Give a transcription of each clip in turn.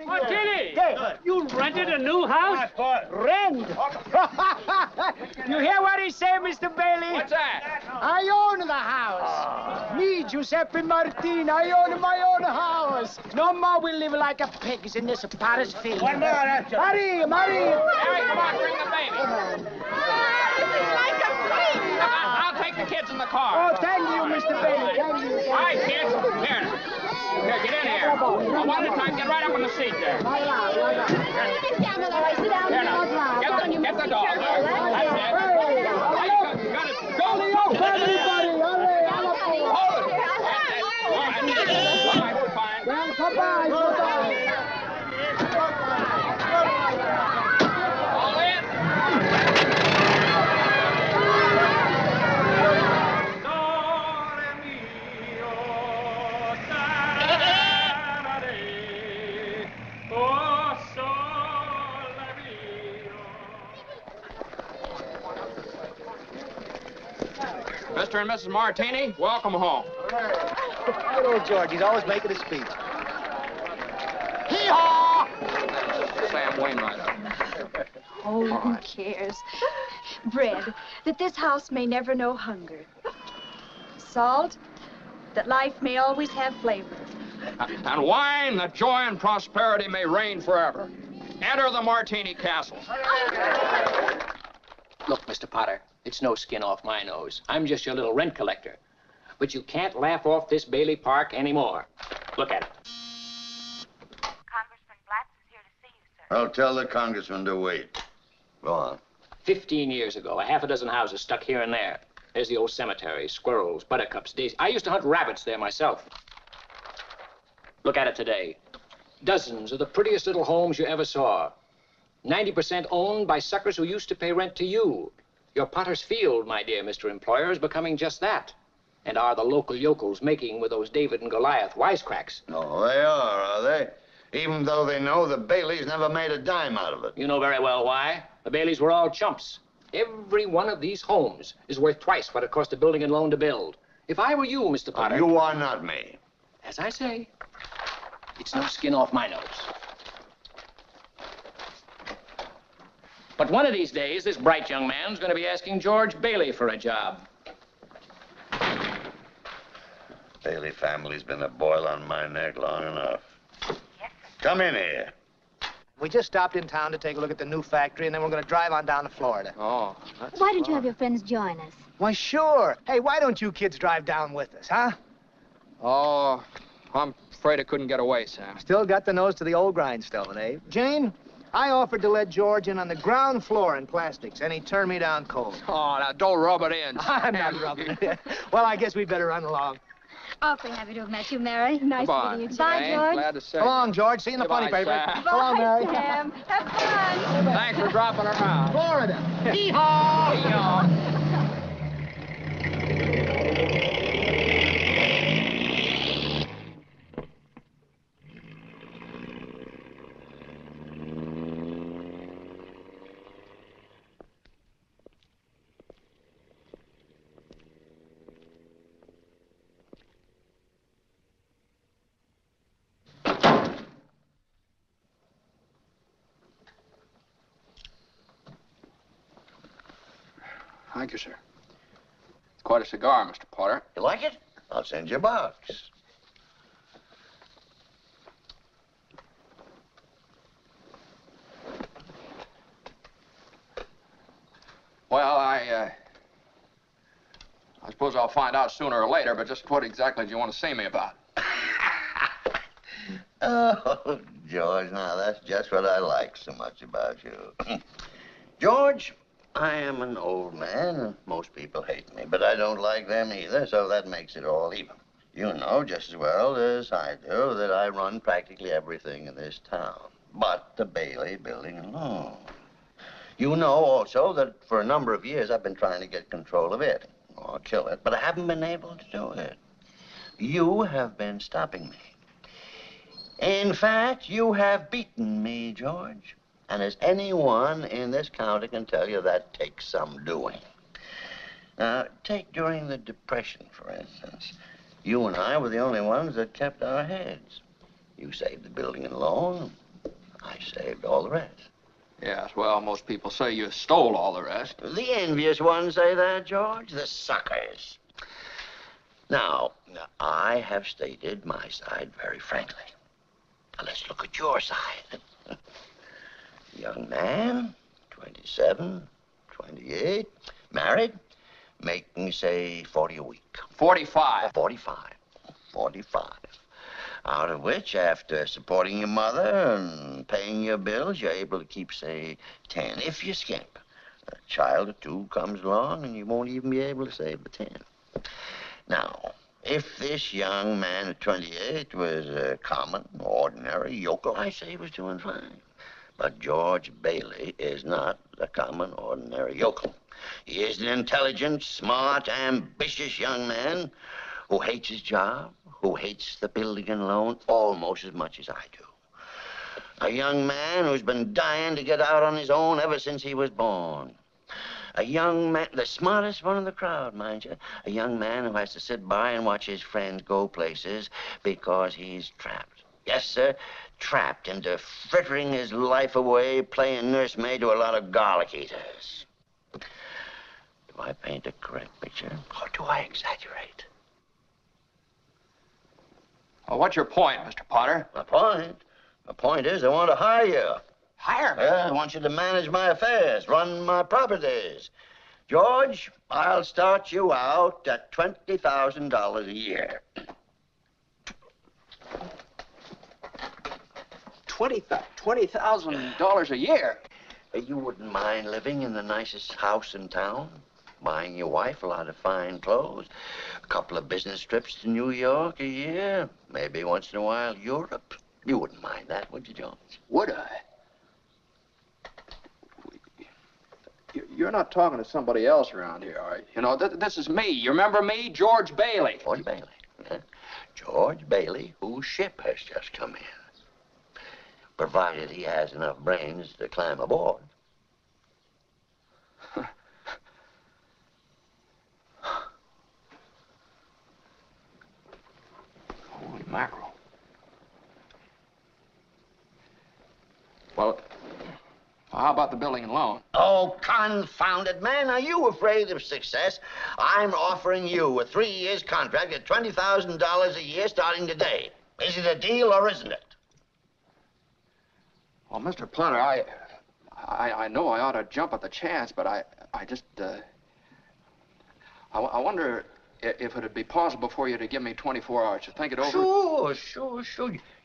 Martini! You rented a new house? Rent? You hear what he said, Mr. Bailey? What's that? I own the house. Me, Giuseppe Martini, I own my own house. No more we live like a pigs in this Paris field. One more, that's it. Mary! Harry, come on, bring the baby. I'll take the kids in the car. Oh, thank you, Mr. Bailey. Thank you. All right, kids. Here, get in here. One at a time, get right up on the seat there. Here now. Get the dog. That's it. Got it. Go. Everybody, Hold it. All right, fine. Well, goodbye. All in. Mr. and Mrs. Martini, welcome home. Good old George. He's always making a speech. Hee-haw! Sam Wainwright up. Oh, who cares? Bread, that this house may never know hunger. Salt, that life may always have flavor. And wine, that joy and prosperity may reign forever. Enter the Martini Castle. Look, Mr. Potter, it's no skin off my nose. I'm just your little rent collector. But you can't laugh off this Bailey Park anymore. Look at it. Congressman Blatz is here to see you, sir. I'll tell the congressman to wait. Go on. 15 years ago, a half a dozen houses stuck here and there. There's the old cemetery, squirrels, buttercups, daisies. I used to hunt rabbits there myself. Look at it today. Dozens of the prettiest little homes you ever saw. 90% owned by suckers who used to pay rent to you. Your Potter's Field, my dear Mr. Employer, is becoming just that. And are the local yokels making with those David and Goliath wisecracks? Oh, they are they? Even though they know the Baileys never made a dime out of it. You know very well why. The Baileys were all chumps. Every one of these homes is worth twice what it cost a building and loan to build. If I were you, Mr. Potter... You are not me. As I say, it's no skin off my nose. But one of these days, this bright young man's going to be asking George Bailey for a job. Bailey family's been a boil on my neck long enough. Yes, sir. Come in here. We just stopped in town to take a look at the new factory, and then we're going to drive on down to Florida. Oh, that's Why don't you have your friends join us? Why, sure. Hey, why don't you kids drive down with us, huh? Oh, I'm afraid I couldn't get away, Sam. Still got the nose to the old grindstone, eh? Jane, I offered to let George in on the ground floor in plastics, and he turned me down cold. Oh, now don't rub it in. I'm not rubbing it. Well, I guess we better run along. Awfully happy to have met you, Mary. Nice Goodbye. meeting you, Bye, Jane. George. Glad to see So long, George. See you in the funny Goodbye, paper. Sam. So long, Mary. Sam. Have fun. Thanks for dropping around. Florida. Hee-haw! Hee-haw. Thank you, sir. It's quite a cigar, Mr. Potter. You like it? I'll send you a box. Well, I suppose I'll find out sooner or later, but just what exactly do you want to see me about? Oh, George, now that's just what I like so much about you. George, I am an old man, and most people hate me, but I don't like them either, so that makes it all even. You know just as well as I do that I run practically everything in this town, but the Bailey building alone. You know also that for a number of years I've been trying to get control of it, or kill it, but I haven't been able to do it. You have been stopping me. In fact, you have beaten me, George. And as anyone in this county can tell you, that takes some doing. Now, take during the Depression, for instance. You and I were the only ones that kept our heads. You saved the building and loan. saved all the rest. Yes, well, most people say you stole all the rest. The envious ones say that, George. The suckers. Now, I have stated my side very frankly. Now, let's look at your side. Young man, 27, 28, married, making, say, 40 a week. 45. 45. 45. Out of which, after supporting your mother and paying your bills, you're able to keep, say, 10, if you skimp. A child or two comes along, and you won't even be able to save the 10. Now, if this young man at 28 was a common, ordinary yokel, I say he was doing fine. But George Bailey is not a common, ordinary yokel. He is an intelligent, smart, ambitious young man who hates his job, who hates the building and loan almost as much as I do. A young man who's been dying to get out on his own ever since he was born. A young man, the smartest one in the crowd, mind you. A young man who has to sit by and watch his friends go places because he's trapped. Yes, sir, trapped into frittering his life away playing nursemaid to a lot of garlic eaters. Do I paint a correct picture, or do I exaggerate? Well, what's your point, Mr. Potter? My point is I want to hire you. Hire me? Yeah, I want you to manage my affairs, run my properties. George, I'll start you out at $20,000 a year. $20,000 a year? You wouldn't mind living in the nicest house in town? Buying your wife a lot of fine clothes, a couple of business trips to New York a year, maybe once in a while Europe. You wouldn't mind that, would you, George? Would I? You're not talking to somebody else around here, are you? You know, this is me. You remember me? George Bailey. George Bailey. Yeah. George Bailey, whose ship has just come in. Provided he has enough brains to climb aboard. Holy mackerel. Well, how about the building and loan? Oh, confound it, man. Are you afraid of success? I'm offering you a 3-year contract at $20,000 a year starting today. Is it a deal or isn't it? Well, Mr. Potter, I know I ought to jump at the chance, but I wonder if it'd be possible for you to give me 24 hours to think it over. Sure.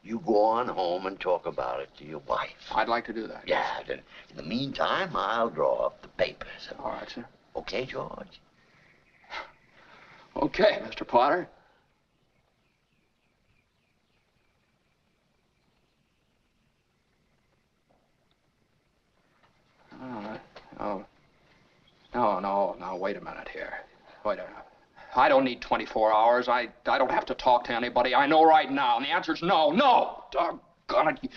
You go on home and talk about it to your wife. I'd like to do that. Yeah, then in the meantime, I'll draw up the papers. All right, sir. Okay, George? Okay, Mr. Potter. All right. Oh. No, wait a minute here. Wait a minute. I don't need 24 hours. I don't have to talk to anybody. I know right now. And the answer's no. Doggone it.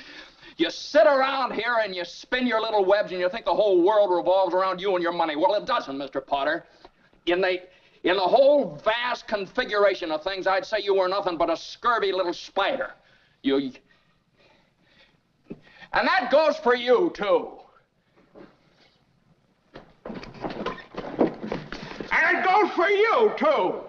You sit around here and you spin your little webs and you think the whole world revolves around you and your money. Well, it doesn't, Mr. Potter. In the whole vast configuration of things, I'd say you were nothing but a scurvy little spider. And that goes for you, too. And it goes for you, too.